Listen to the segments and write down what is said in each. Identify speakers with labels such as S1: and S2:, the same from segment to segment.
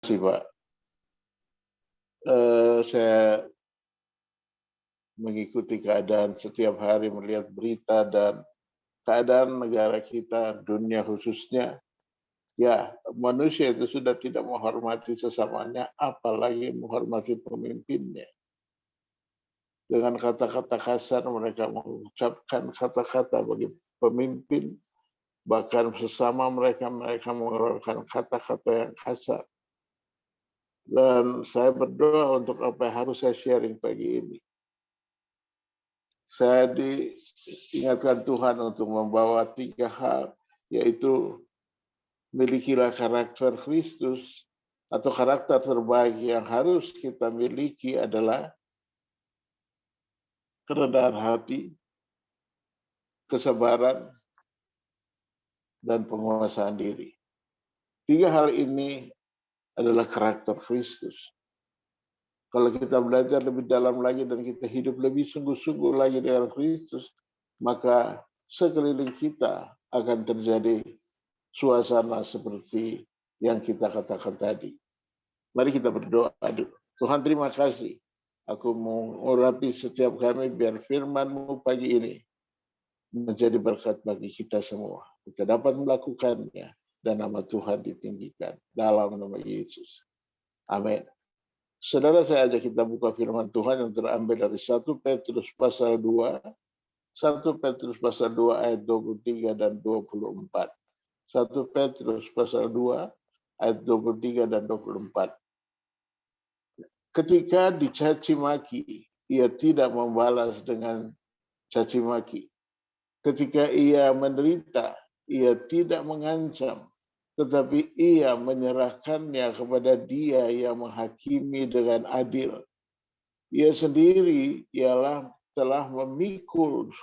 S1: kasih, Pak. Saya mengikuti keadaan setiap hari, melihat berita dan keadaan negara kita, dunia khususnya. Ya, manusia itu sudah tidak menghormati sesamanya, apalagi menghormati pemimpinnya. Dengan kata-kata kasar mereka mengucapkan kata-kata bagi pemimpin, bahkan sesama mereka mengeluarkan kata-kata yang kasar. Dan saya berdoa untuk apa yang harus saya sharing pagi ini. Saya diingatkan Tuhan untuk membawa 3 hal, yaitu milikilah karakter Kristus, atau karakter terbaik yang harus kita miliki adalah kerendahan hati, kesabaran, dan penguasaan diri. 3 hal ini adalah karakter Kristus. Kalau kita belajar lebih dalam lagi dan kita hidup lebih sungguh-sungguh lagi dengan Kristus, maka sekeliling kita akan terjadi suasana seperti yang kita katakan tadi. Mari kita berdoa dulu. Tuhan, terima kasih. Aku mengurapi setiap kami biar firman-Mu pagi ini menjadi berkat bagi kita semua. Kita dapat melakukannya dan nama Tuhan ditinggikan dalam nama Yesus. Amin. Saudara, saya ajak kita buka firman Tuhan yang terambil dari 1 Petrus pasal 2. 1 Petrus pasal 2 ayat 23 dan 24. 1 Petrus pasal 2 ayat 23 dan 24. Ketika dicaci maki, ia tidak membalas dengan caci maki. Ketika ia menderita, ia tidak mengancam, tetapi ia menyerahkannya kepada Dia yang menghakimi dengan adil. Ia sendiri ialah telah memikul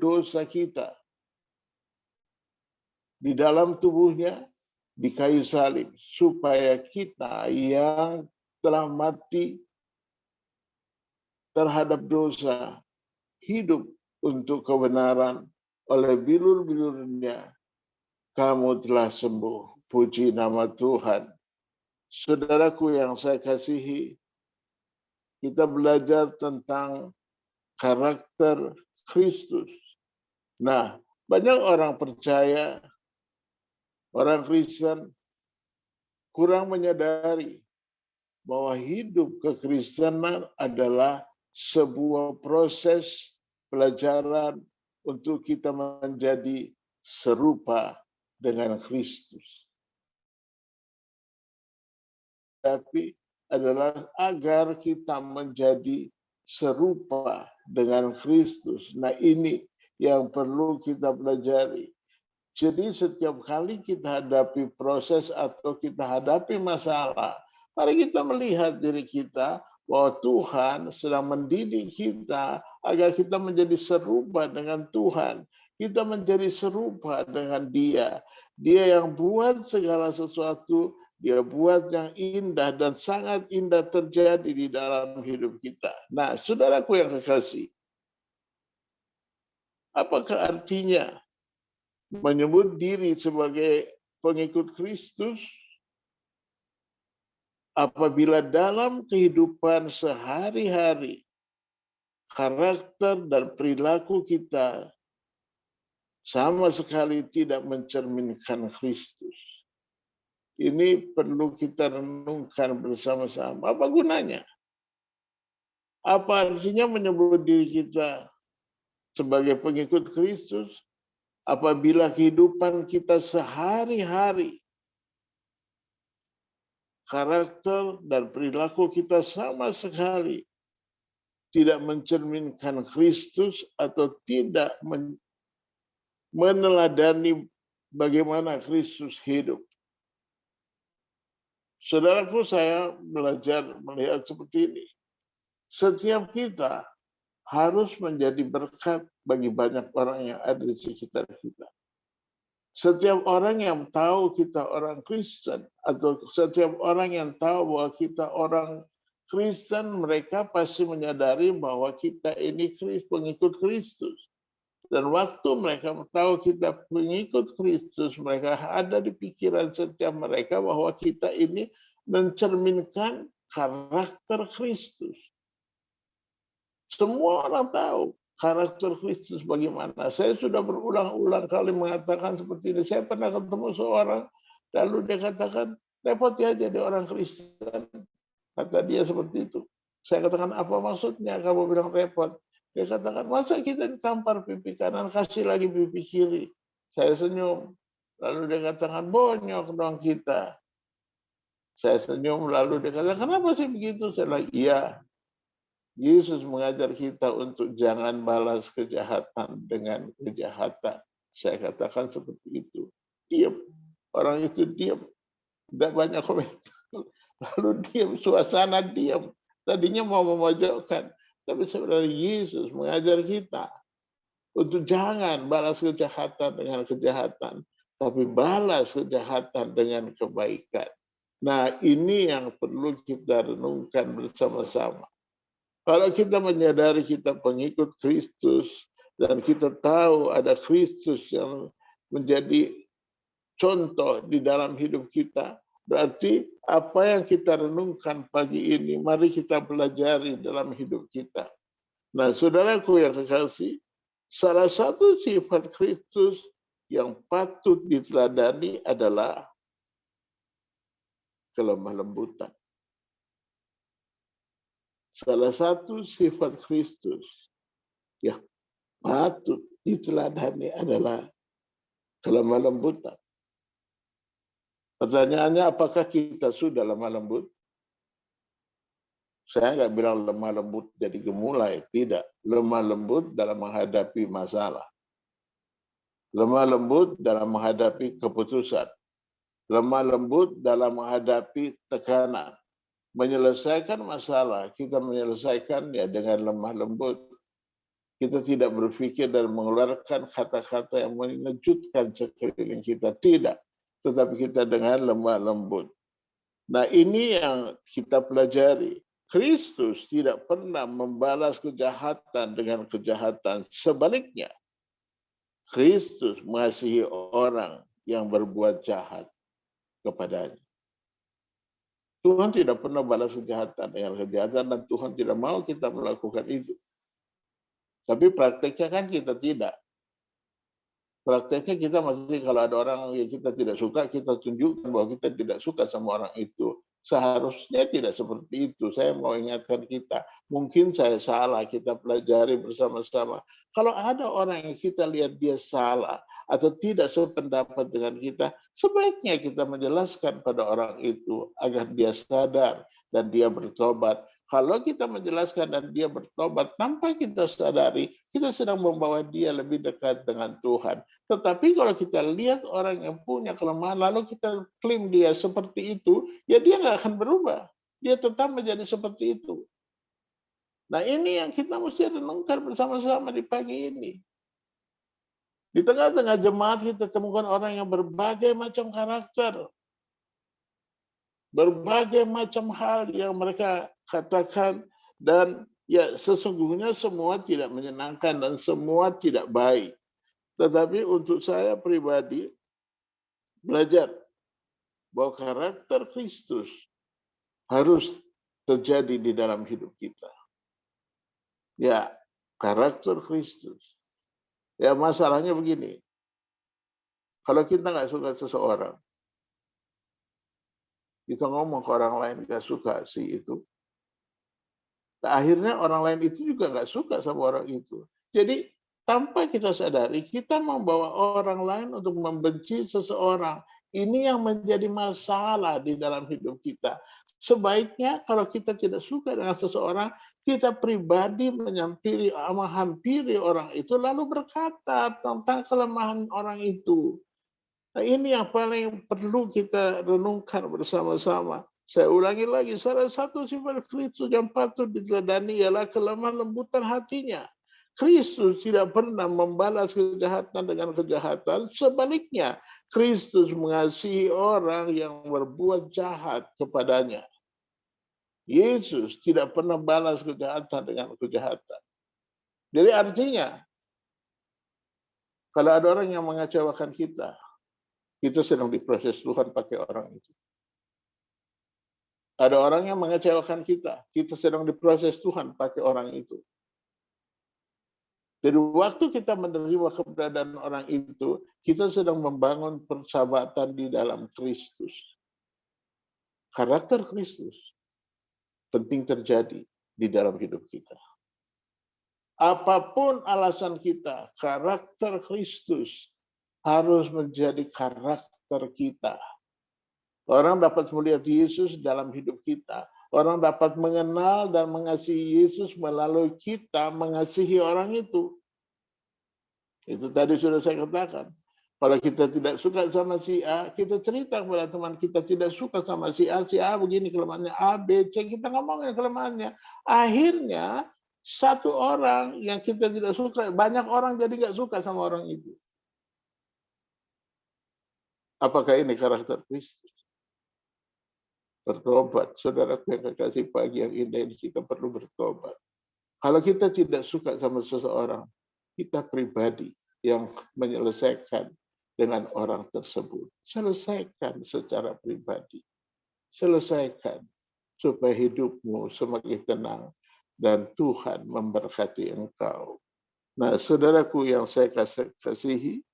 S1: dosa kita di dalam tubuhnya di kayu salib, supaya kita yang telah mati terhadap dosa hidup untuk kebenaran. Oleh bilur-bilurnya kamu telah sembuh. Puji nama Tuhan. Saudaraku yang saya kasihi, kita belajar tentang karakter Kristus. Nah, banyak orang percaya, orang Kristen kurang menyadari bahwa hidup kekristenan adalah sebuah proses pelajaran untuk kita menjadi serupa dengan Kristus. Tapi adalah agar kita menjadi serupa dengan Kristus. Nah, ini yang perlu kita pelajari. Jadi setiap kali kita hadapi proses atau kita hadapi masalah, mari kita melihat diri kita bahwa Tuhan sedang mendidik kita agar kita menjadi serupa dengan Tuhan. Kita menjadi serupa dengan Dia. Dia yang buat segala sesuatu, Dia buat yang indah dan sangat indah terjadi di dalam hidup kita. Nah, saudaraku yang kekasih, apakah artinya menyebut diri sebagai pengikut Kristus apabila dalam kehidupan sehari-hari karakter dan perilaku kita sama sekali tidak mencerminkan Kristus? Ini perlu kita renungkan bersama-sama. Apa gunanya? Apa artinya menyebut diri kita sebagai pengikut Kristus apabila kehidupan kita sehari-hari karakter dan perilaku kita sama sekali tidak mencerminkan Kristus atau tidak meneladani bagaimana Kristus hidup? Saudaraku, saya belajar melihat seperti ini. Setiap kita harus menjadi berkat bagi banyak orang yang ada di sekitar kita. Setiap orang yang tahu kita orang Kristen, atau setiap orang yang tahu bahwa kita orang Kristen, mereka pasti menyadari bahwa kita ini pengikut Kristus. Dan waktu mereka tahu kita pengikut Kristus, mereka ada di pikiran setiap mereka bahwa kita ini mencerminkan karakter Kristus. Semua orang tahu karakter Kristus bagaimana. Saya sudah berulang-ulang kali mengatakan seperti ini. Saya pernah ketemu seorang, lalu dia katakan, repot ya jadi orang Kristen. Kata dia seperti itu. Saya katakan, apa maksudnya kamu bilang repot? Dia katakan, masa kita ditampar pipi kanan, kasih lagi pipi kiri. Saya senyum. Lalu dia katakan, bonyok dong kita. Saya senyum, lalu dia katakan, kenapa sih begitu? Saya bilang, iya. Yesus mengajar kita untuk jangan balas kejahatan dengan kejahatan. Saya katakan seperti itu. Diam. Orang itu diam. Tidak banyak komentar. Lalu diam, suasana diam. Tadinya mau memojokkan. Tapi sebenarnya Yesus mengajar kita untuk jangan balas kejahatan dengan kejahatan, tapi balas kejahatan dengan kebaikan. Nah, ini yang perlu kita renungkan bersama-sama. Kalau kita menyadari kita pengikut Kristus, dan kita tahu ada Kristus yang menjadi contoh di dalam hidup kita, berarti apa yang kita renungkan pagi ini, mari kita pelajari dalam hidup kita. Nah, saudaraku yang kekasih, salah satu sifat Kristus yang patut diteladani adalah kelemah lembutan. Salah satu sifat Kristus yang patut diteladani adalah kelemah lembutan. Pertanyaannya, apakah kita sudah lemah lembut? Saya nggak bilang lemah lembut jadi gemulai, tidak. Lemah lembut dalam menghadapi masalah. Lemah lembut dalam menghadapi keputusan. Lemah lembut dalam menghadapi tekanan. Menyelesaikan masalah, kita menyelesaikannya dengan lemah lembut. Kita tidak berpikir dan mengeluarkan kata-kata yang mengejutkan sekeliling kita. Tidak. Tetapi kita dengan lemah lembut. Nah, ini yang kita pelajari. Kristus tidak pernah membalas kejahatan dengan kejahatan. Sebaliknya, Kristus mengasihi orang yang berbuat jahat kepadanya. Tuhan tidak pernah balas kejahatan dengan kejahatan, dan Tuhan tidak mau kita melakukan itu. Tapi prakteknya kan kita tidak. Prakteknya kita masih, kalau ada orang yang kita tidak suka, kita tunjukkan bahwa kita tidak suka sama orang itu. Seharusnya tidak seperti itu. Saya mau ingatkan kita, mungkin saya salah, kita pelajari bersama-sama. Kalau ada orang yang kita lihat dia salah atau tidak sependapat dengan kita, sebaiknya kita menjelaskan pada orang itu agar dia sadar dan dia bertobat. Kalau kita menjelaskan dan dia bertobat tanpa kita sadari, kita sedang membawa dia lebih dekat dengan Tuhan. Tetapi kalau kita lihat orang yang punya kelemahan, lalu kita klaim dia seperti itu, ya dia nggak akan berubah. Dia tetap menjadi seperti itu. Nah, ini yang kita mesti renungkan bersama-sama di pagi ini. Di tengah-tengah jemaat kita temukan orang yang berbagai macam karakter. Berbagai macam hal yang mereka katakan, dan ya sesungguhnya semua tidak menyenangkan dan semua tidak baik. Tetapi untuk saya pribadi belajar bahwa karakter Kristus harus terjadi di dalam hidup kita. Ya, karakter Kristus. Ya, masalahnya begini. Kalau kita nggak suka seseorang, kita ngomong ke orang lain nggak suka si itu, nah, akhirnya orang lain itu juga nggak suka sama orang itu. Jadi tanpa kita sadari, kita membawa orang lain untuk membenci seseorang. Ini yang menjadi masalah di dalam hidup kita. Sebaiknya kalau kita tidak suka dengan seseorang, kita pribadi menghampiri orang itu, lalu berkata tentang kelemahan orang itu. Nah, ini yang paling perlu kita renungkan bersama-sama. Saya ulangi lagi, salah satu sifat Kristus yang patut diteladani ialah kelemah lembutan hatinya. Kristus tidak pernah membalas kejahatan dengan kejahatan. Sebaliknya, Kristus mengasihi orang yang berbuat jahat kepadanya. Yesus tidak pernah balas kejahatan dengan kejahatan. Jadi artinya, Kalau ada orang yang mengecewakan kita sedang diproses Tuhan pakai orang itu. Ada orang yang mengecewakan kita sedang diproses Tuhan pakai orang itu. Jadi waktu kita menerima keberadaan orang itu, kita sedang membangun persahabatan di dalam Kristus. Karakter Kristus penting terjadi di dalam hidup kita. Apapun alasan kita, karakter Kristus harus menjadi karakter kita. Orang dapat melihat Yesus dalam hidup kita. Orang dapat mengenal dan mengasihi Yesus melalui kita mengasihi orang itu. Itu tadi sudah saya katakan. Kalau kita tidak suka sama si A, kita cerita kepada teman kita tidak suka sama si A begini kelemahannya, A, B, C, kita ngomongin kelemahannya. Akhirnya, satu orang yang kita tidak suka, banyak orang jadi nggak suka sama orang itu. Apakah ini karakter Kristus? Bertobat, saudara yang kekasih, pagi yang indah ini kita perlu bertobat. Kalau kita tidak suka sama seseorang, kita pribadi yang menyelesaikan dengan orang tersebut. Selesaikan secara pribadi. Selesaikan supaya hidupmu semakin tenang dan Tuhan memberkati engkau. Nah, saudaraku yang saya kasihi,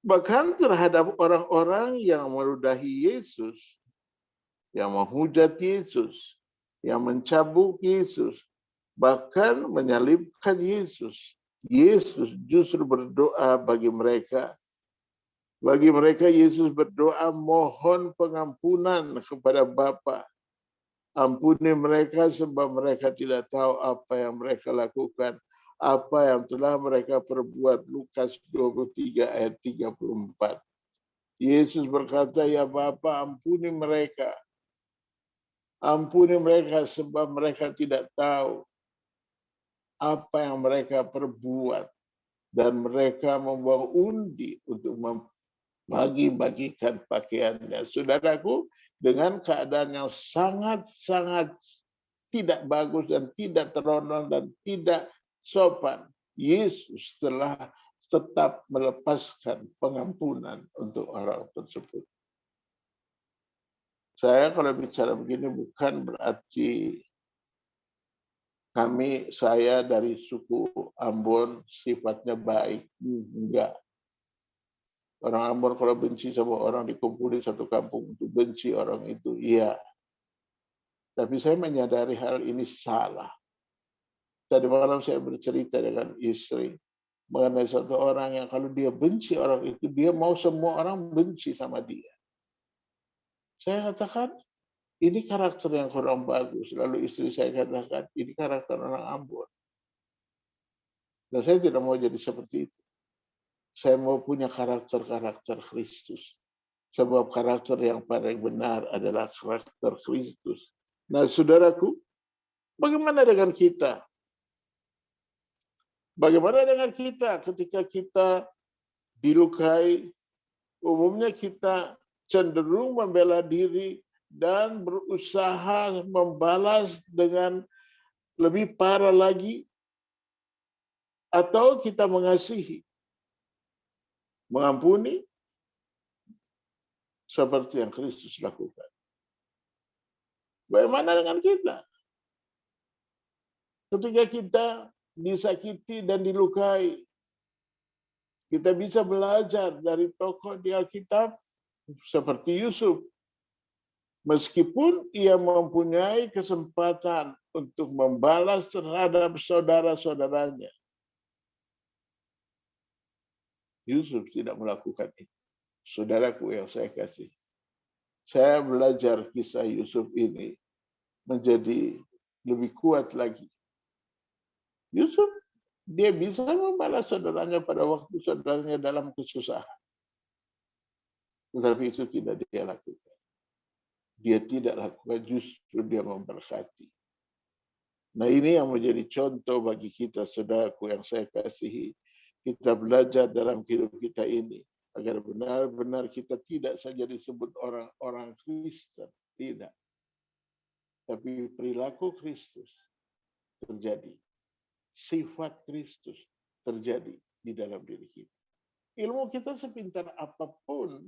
S1: bahkan terhadap orang-orang yang meludahi Yesus, yang menghujat Yesus, yang mencabuk Yesus, bahkan menyalibkan Yesus. Yesus justru berdoa bagi mereka. Bagi mereka Yesus berdoa mohon pengampunan kepada Bapa. Ampuni mereka sebab mereka tidak tahu apa yang mereka lakukan. Apa yang telah mereka perbuat. Lukas 23 ayat 34. Yesus berkata, ya Bapa ampuni mereka. Ampuni mereka sebab mereka tidak tahu apa yang mereka perbuat. Dan mereka membawa undi untuk bagi-bagikan pakaiannya. Saudaraku, dengan keadaan yang sangat-sangat tidak bagus dan tidak terhormat dan tidak sopan, Yesus telah tetap melepaskan pengampunan untuk orang tersebut. Saya kalau bicara begini bukan berarti saya dari suku Ambon sifatnya baik. Enggak. Orang Ambon kalau benci sama orang dikumpulin satu kampung untuk benci orang itu, iya. Tapi saya menyadari hal ini salah. Tadi malam saya bercerita dengan istri mengenai satu orang yang kalau dia benci orang itu, dia mau semua orang benci sama dia. Saya katakan, ini karakter yang kurang bagus. Lalu istri saya katakan, ini karakter orang Ambon. Dan saya tidak mau jadi seperti itu. Saya mau punya karakter-karakter Kristus. Sebab karakter yang paling benar adalah karakter Kristus. Nah, saudaraku, bagaimana dengan kita? Bagaimana dengan kita ketika kita dilukai? Umumnya kita cenderung membela diri dan berusaha membalas dengan lebih parah lagi. Atau kita mengasihi, mengampuni, seperti yang Kristus lakukan. Bagaimana dengan kita? Ketika kita disakiti dan dilukai, kita bisa belajar dari tokoh di Alkitab seperti Yusuf. Meskipun ia mempunyai kesempatan untuk membalas terhadap saudara-saudaranya, Yusuf tidak melakukan itu. Saudaraku yang saya kasih, saya belajar kisah Yusuf ini menjadi lebih kuat lagi. Yusuf, dia bisa membalas saudaranya pada waktu saudaranya dalam kesusahan. Tetapi itu tidak dia lakukan. Dia tidak lakukan, justru dia memberkati. Nah, ini yang menjadi contoh bagi kita, saudaraku yang saya kasihi. Kita belajar dalam hidup kita ini agar benar-benar kita tidak saja disebut orang-orang Kristen, tidak. Tapi perilaku Kristus terjadi. Sifat Kristus terjadi di dalam diri kita. Ilmu kita sepintar apapun,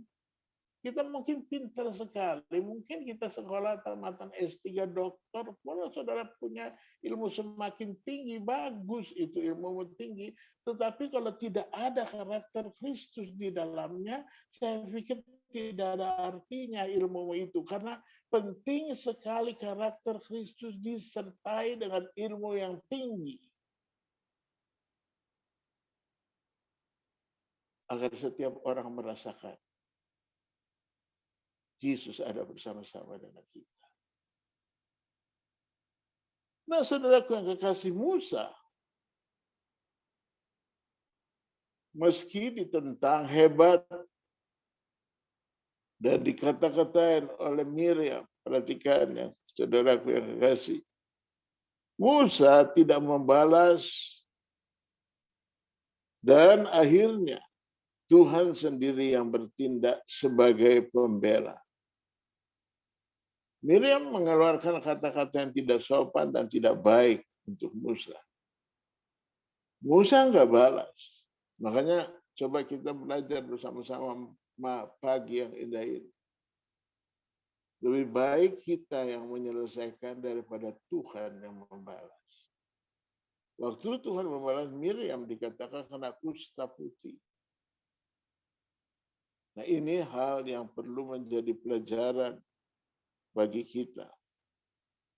S1: kita mungkin pintar sekali, mungkin kita sekolah tamatan S3 dokter, kalau saudara punya ilmu semakin tinggi, bagus itu ilmu tinggi. Tetapi kalau tidak ada karakter Kristus di dalamnya, saya pikir tidak ada artinya ilmu itu. Karena penting sekali karakter Kristus disertai dengan ilmu yang tinggi. Agar setiap orang merasakan Yesus ada bersama-sama dengan kita. Nah, saudaraku yang kekasih, Musa, meski ditentang hebat dan dikata-katain oleh Miriam, perhatikan ya, saudaraku yang kekasih, Musa tidak membalas dan akhirnya Tuhan sendiri yang bertindak sebagai pembela. Miriam mengeluarkan kata-kata yang tidak sopan dan tidak baik untuk Musa. Musa nggak balas. Makanya coba kita belajar bersama-sama pagi yang indah ini. Lebih baik kita yang menyelesaikan daripada Tuhan yang membalas. Waktu Tuhan membalas Miriam dikatakan kena kusta putih. Nah, ini hal yang perlu menjadi pelajaran bagi kita.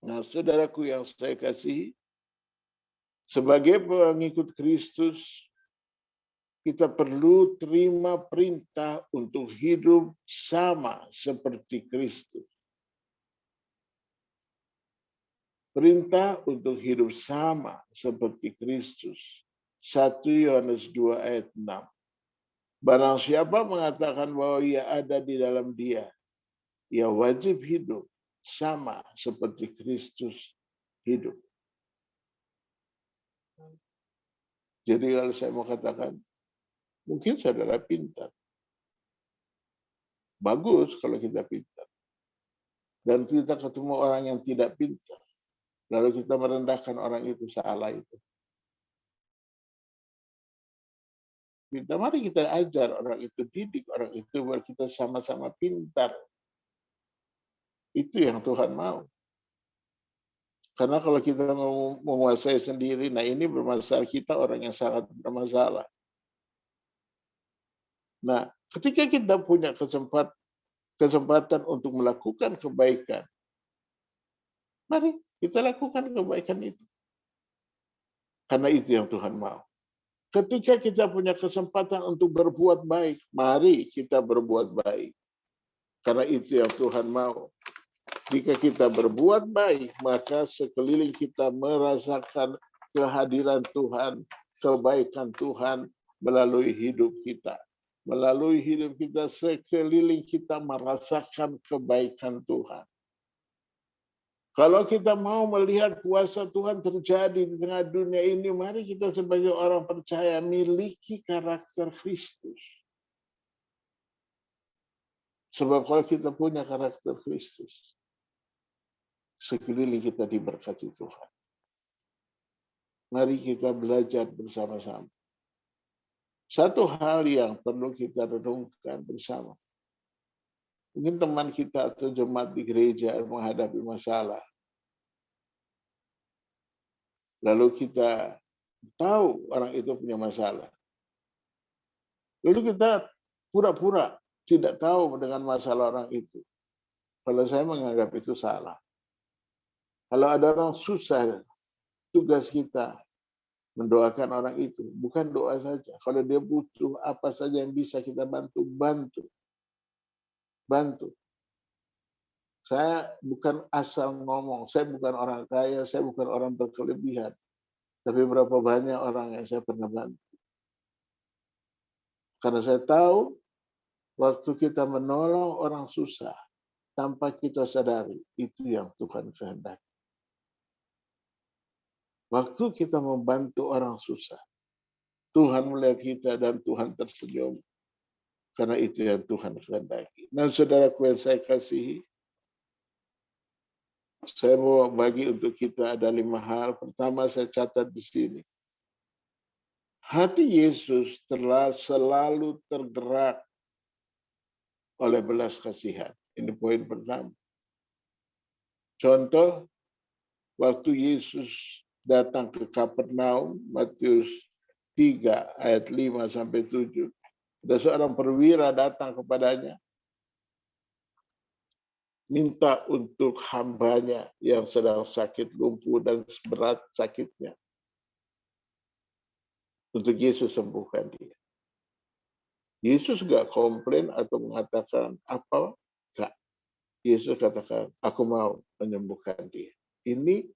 S1: Nah, saudaraku yang saya kasihi, sebagai pengikut Kristus, kita perlu terima perintah untuk hidup sama seperti Kristus. Perintah untuk hidup sama seperti Kristus. 1 Yohanes 2 ayat 6. Barang siapa mengatakan bahwa ia ada di dalam dia, ia wajib hidup sama seperti Kristus hidup. Jadi kalau saya mau katakan, mungkin saudara pintar. Bagus kalau kita pintar. Dan kita ketemu orang yang tidak pintar. Lalu kita merendahkan orang itu, salah itu. Mari kita ajar orang itu, didik orang itu, biar kita sama-sama pintar. Itu yang Tuhan mau. Karena kalau kita mau menguasai sendiri, nah ini bermasalah, kita orang yang sangat bermasalah. Nah, ketika kita punya kesempatan untuk melakukan kebaikan, mari kita lakukan kebaikan itu. Karena itu yang Tuhan mau. Ketika kita punya kesempatan untuk berbuat baik, mari kita berbuat baik. Karena itu yang Tuhan mau. Jika kita berbuat baik, maka sekeliling kita merasakan kehadiran Tuhan, kebaikan Tuhan melalui hidup kita. Melalui hidup kita, sekeliling kita merasakan kebaikan Tuhan. Kalau kita mau melihat kuasa Tuhan terjadi di tengah dunia ini, mari kita sebagai orang percaya miliki karakter Kristus. Sebab kalau kita punya karakter Kristus, sekeliling kita diberkati Tuhan. Mari kita belajar bersama-sama. Satu hal yang perlu kita renungkan bersama. Mungkin teman kita atau jemaat di gereja menghadapi masalah. Lalu kita tahu orang itu punya masalah. Lalu kita pura-pura tidak tahu dengan masalah orang itu. Kalau saya menganggap itu salah. Kalau ada orang susah, tugas kita mendoakan orang itu. Bukan doa saja. Kalau dia butuh apa saja yang bisa kita bantu, bantu. Bantu. Saya bukan asal ngomong. Saya bukan orang kaya, saya bukan orang berkelebihan. Tapi berapa banyak orang yang saya pernah bantu. Karena saya tahu, waktu kita menolong orang susah, tanpa kita sadari, itu yang Tuhan kehendaki. Waktu kita membantu orang susah, Tuhan melihat kita dan Tuhan tersenyum. Karena itu yang Tuhan kehendaki. Nah, saudaraku yang saya kasihi, saya mau bagi untuk kita ada 5 hal. Pertama, saya catat di sini. Hati Yesus selalu tergerak oleh belas kasihan. Ini poin pertama. Contoh, waktu Yesus datang ke Kapernaum, Matius 3 ayat 5 sampai 7. Ada seorang perwira datang kepadanya, minta untuk hambanya yang sedang sakit lumpuh dan berat sakitnya, untuk Yesus sembuhkan dia. Yesus gak komplain atau mengatakan apa, gak. Yesus katakan, aku mau menyembuhkan dia. Ini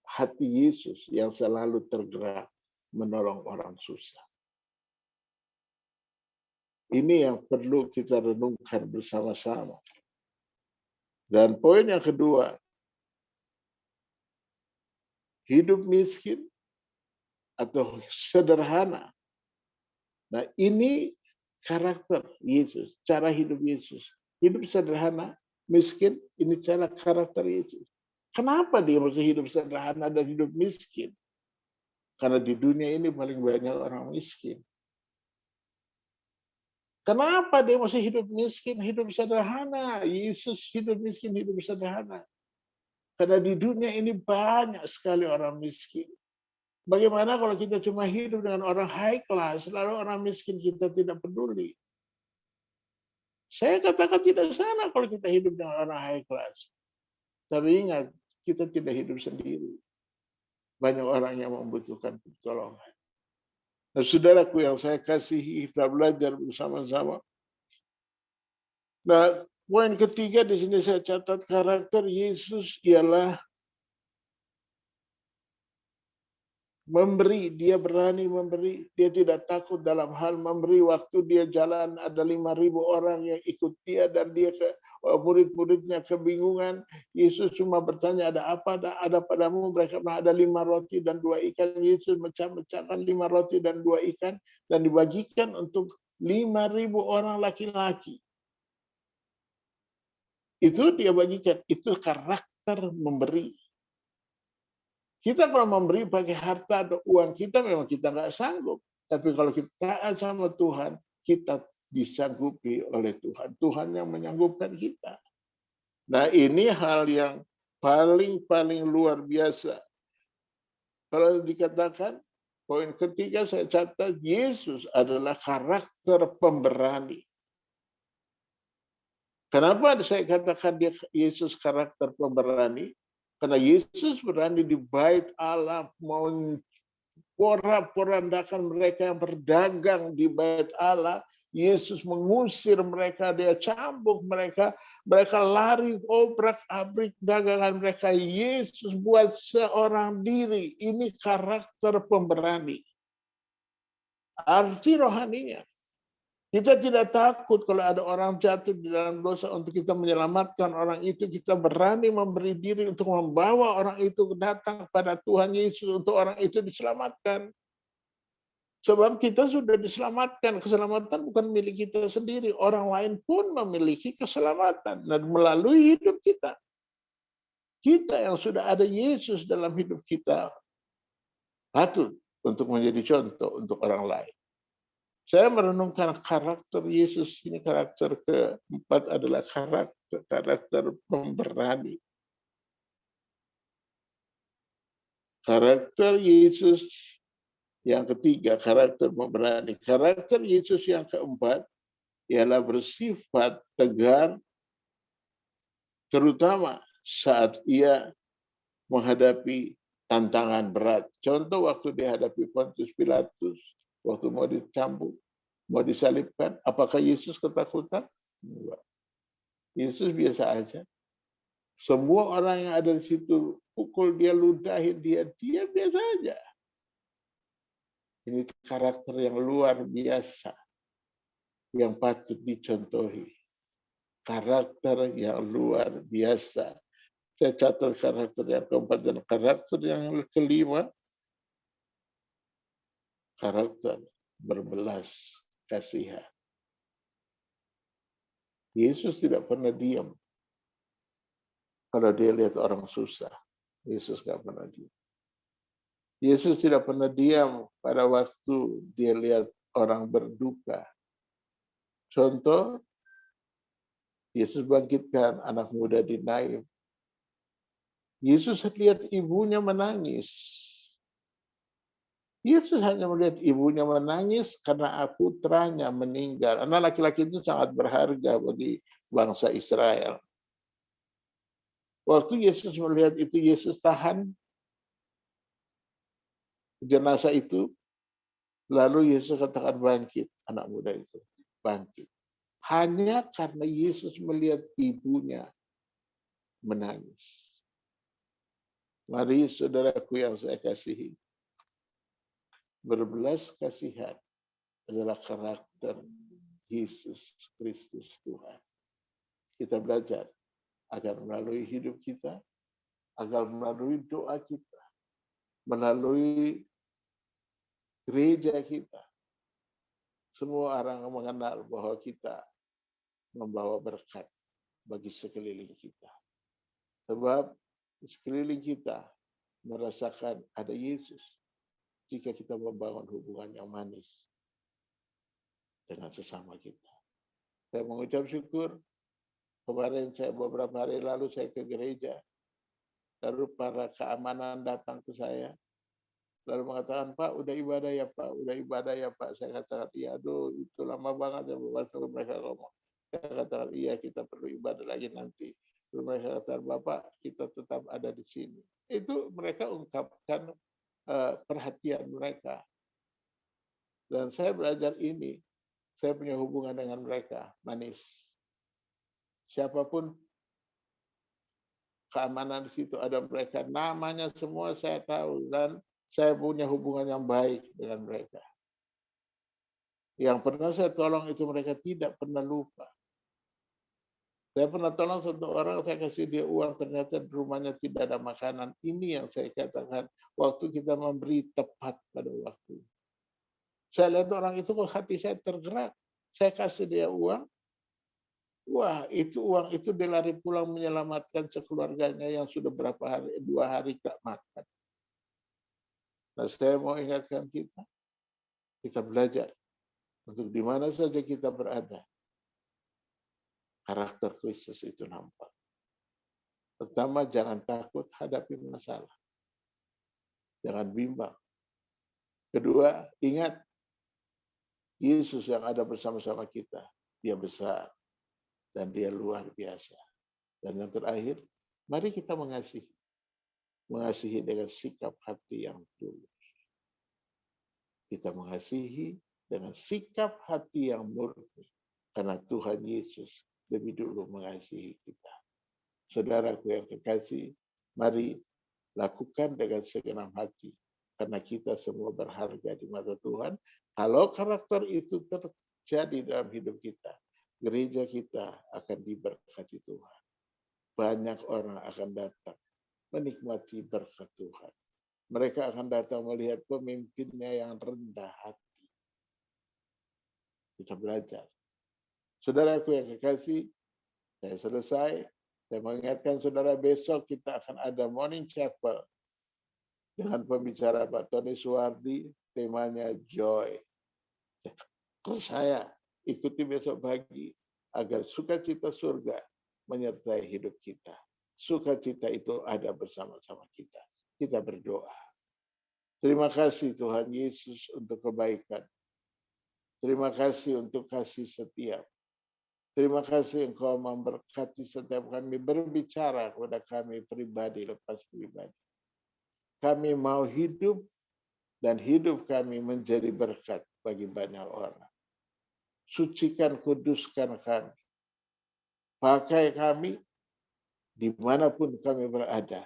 S1: hati Yesus yang selalu tergerak menolong orang susah. Ini yang perlu kita renungkan bersama-sama. Dan poin yang kedua, hidup miskin atau sederhana. Nah, ini karakter Yesus, cara hidup Yesus. Hidup sederhana, miskin, ini cara karakter Yesus. Kenapa dia mesti hidup sederhana dan hidup miskin? Karena di dunia ini paling banyak orang miskin. Kenapa dia mesti hidup miskin, hidup sederhana? Yesus hidup miskin, hidup sederhana. Karena di dunia ini banyak sekali orang miskin. Bagaimana kalau kita cuma hidup dengan orang high class, lalu orang miskin kita tidak peduli? Saya katakan tidak salah kalau kita hidup dengan orang high class. Tapi ingat, kita tidak hidup sendiri. Banyak orang yang membutuhkan pertolongan. Nah, saudaraku yang saya kasihi, kita belajar bersama-sama. Nah, poin ketiga di sini saya catat, karakter Yesus ialah memberi. Dia berani memberi. Dia tidak takut dalam hal memberi. Waktu dia jalan ada 5.000 orang yang ikut dia dan dia murid-muridnya kebingungan. Yesus cuma bertanya, ada apa? Ada padamu? Mereka bilang, ada 5 roti dan 2 ikan. Yesus mecah-mecahkan 5 roti dan 2 ikan dan dibagikan untuk 5.000 orang laki-laki. Itu dia bagikan. Itu karakter memberi. Kita kalau memberi pakai harta atau uang kita, memang kita nggak sanggup. Tapi kalau kita taat sama Tuhan, kita disanggupi oleh Tuhan. Tuhan yang menyanggupkan kita. Nah, ini hal yang paling luar biasa. Kalau dikatakan, poin ketiga saya catat, Yesus adalah karakter pemberani. Kenapa saya katakan Yesus karakter pemberani? Karena Yesus berani di bait Allah porak-porandakan mereka yang berdagang di bait Allah. Yesus mengusir mereka, dia cambuk mereka, mereka lari obrak-abrik dagangan mereka. Yesus buat seorang diri. Ini karakter pemberani. Arti rohaninya. Kita tidak takut kalau ada orang jatuh di dalam dosa untuk kita menyelamatkan orang itu. Kita berani memberi diri untuk membawa orang itu datang kepada Tuhan Yesus untuk orang itu diselamatkan. Sebab kita sudah diselamatkan. Keselamatan bukan milik kita sendiri. Orang lain pun memiliki keselamatan. Dan melalui hidup kita. Kita yang sudah ada Yesus dalam hidup kita. Patut untuk menjadi contoh untuk orang lain. Saya merenungkan karakter Yesus ini, karakter keempat adalah karakter pemberani. Karakter Yesus yang ketiga, karakter pemberani. Karakter Yesus yang keempat ialah bersifat tegar, terutama saat ia menghadapi tantangan berat. Contoh waktu dihadapi Pontius Pilatus, waktu mau dicambuk, mau disalibkan, apakah Yesus ketakutan? Enggak. Yesus biasa aja. Semua orang yang ada di situ pukul dia, ludahin dia biasa aja. Ini karakter yang luar biasa yang patut dicontohi. Karakter yang luar biasa. Saya catat karakter yang keempat dan karakter yang kelima, karakter berbelas kasihan. Yesus tidak pernah diam. Kalau dia lihat orang susah, Yesus nggak pernah diam. Yesus tidak pernah diam pada waktu dia lihat orang berduka. Contoh, Yesus bangkitkan anak muda di Nain. Yesus lihat ibunya menangis. Yesus hanya melihat ibunya menangis karena putranya meninggal. Anak laki-laki itu sangat berharga bagi bangsa Israel. Waktu Yesus melihat itu, Yesus tahan jenazah itu, lalu Yesus katakan bangkit, anak muda itu bangkit. Hanya karena Yesus melihat ibunya menangis. Mari saudaraku yang saya kasihi, berbelas kasihan adalah karakter Yesus Kristus Tuhan. Kita belajar agar melalui hidup kita, agar melalui doa kita, melalui gereja kita, semua orang mengenal bahwa kita membawa berkat bagi sekeliling kita. Sebab sekeliling kita merasakan ada Yesus jika kita membangun hubungan yang manis dengan sesama kita. Saya mengucap syukur. Kemarin beberapa hari lalu saya ke gereja, lalu para keamanan datang ke saya, lalu mengatakan, Pak, udah ibadah ya Pak, udah ibadah ya Pak. Saya katakan, iya, aduh, itu lama banget ya Bapak. Mereka ngomong. Saya katakan, iya, kita perlu ibadah lagi nanti. Lalu mereka katakan, Bapak, kita tetap ada di sini. Itu mereka ungkapkan perhatian mereka. Dan saya belajar ini, saya punya hubungan dengan mereka, manis. Siapapun keamanan di situ ada mereka, namanya semua saya tahu, dan saya punya hubungan yang baik dengan mereka. Yang pernah saya tolong itu mereka tidak pernah lupa. Saya pernah tolong satu orang, saya kasih dia uang, ternyata di rumahnya tidak ada makanan. Ini yang saya katakan, waktu kita memberi tepat pada waktu. Saya lihat orang itu kok hati saya tergerak. Saya kasih dia uang, wah, itu uang itu dia lari pulang menyelamatkan sekeluarganya yang sudah 2 hari gak makan. Nah, saya mau ingatkan kita belajar untuk di mana saja kita berada, karakter Kristus itu nampak. Pertama, jangan takut hadapi masalah. Jangan bimbang. Kedua, ingat Yesus yang ada bersama-sama kita. Dia besar dan dia luar biasa. Dan yang terakhir, mari kita mengasihi. Mengasihi dengan sikap hati yang tulus. Kita mengasihi dengan sikap hati yang murni. Karena Tuhan Yesus lebih dulu mengasihi kita. Saudaraku yang kekasih, mari lakukan dengan segenap hati. Karena kita semua berharga di mata Tuhan. Kalau karakter itu terjadi dalam hidup kita, gereja kita akan diberkati Tuhan. Banyak orang akan datang menikmati berkat Tuhan. Mereka akan datang melihat pemimpinnya yang rendah hati. Kita belajar. Saudaraku yang kekasih, saya selesai. Saya mengingatkan saudara, besok kita akan ada morning chapel dengan pembicara Pak Tony Suwardi, temanya joy. Terus saya ikuti besok pagi agar sukacita surga menyertai hidup kita. Sukacita itu ada bersama-sama kita. Kita berdoa. Terima kasih Tuhan Yesus untuk kebaikan. Terima kasih untuk kasih setia. Terima kasih Engkau memberkati setiap kami berbicara kepada kami pribadi lepas pribadi. Kami mau hidup dan hidup kami menjadi berkat bagi banyak orang. Sucikan, kuduskan kami. Pakai kami dimanapun kami berada.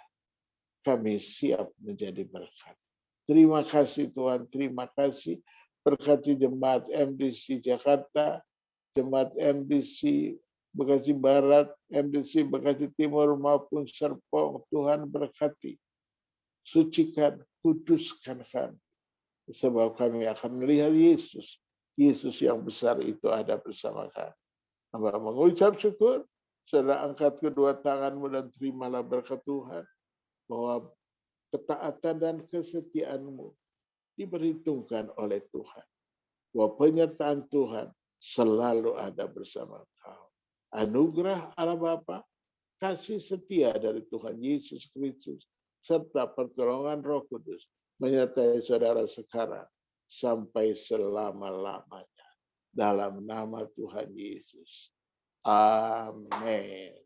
S1: Kami siap menjadi berkat. Terima kasih Tuhan, terima kasih. Berkati jemaat MDC Jakarta, jemaat MDC Bekasi Barat, MDC Bekasi Timur maupun Serpong. Tuhan berkati. Sucikan, kuduskan kami. Sebab kami akan melihat Yesus. Yesus yang besar itu ada bersama kami. Hamba mengucap syukur. Saudara angkat kedua tanganmu dan terimalah berkat Tuhan. Bahwa ketaatan dan kesetiaanmu diperhitungkan oleh Tuhan. Bahwa penyertaan Tuhan selalu ada bersama kau. Anugerah Allah Bapa, kasih setia dari Tuhan Yesus Kristus, serta pertolongan Roh Kudus menyertai saudara sekarang sampai selama-lamanya. Dalam nama Tuhan Yesus. Amin.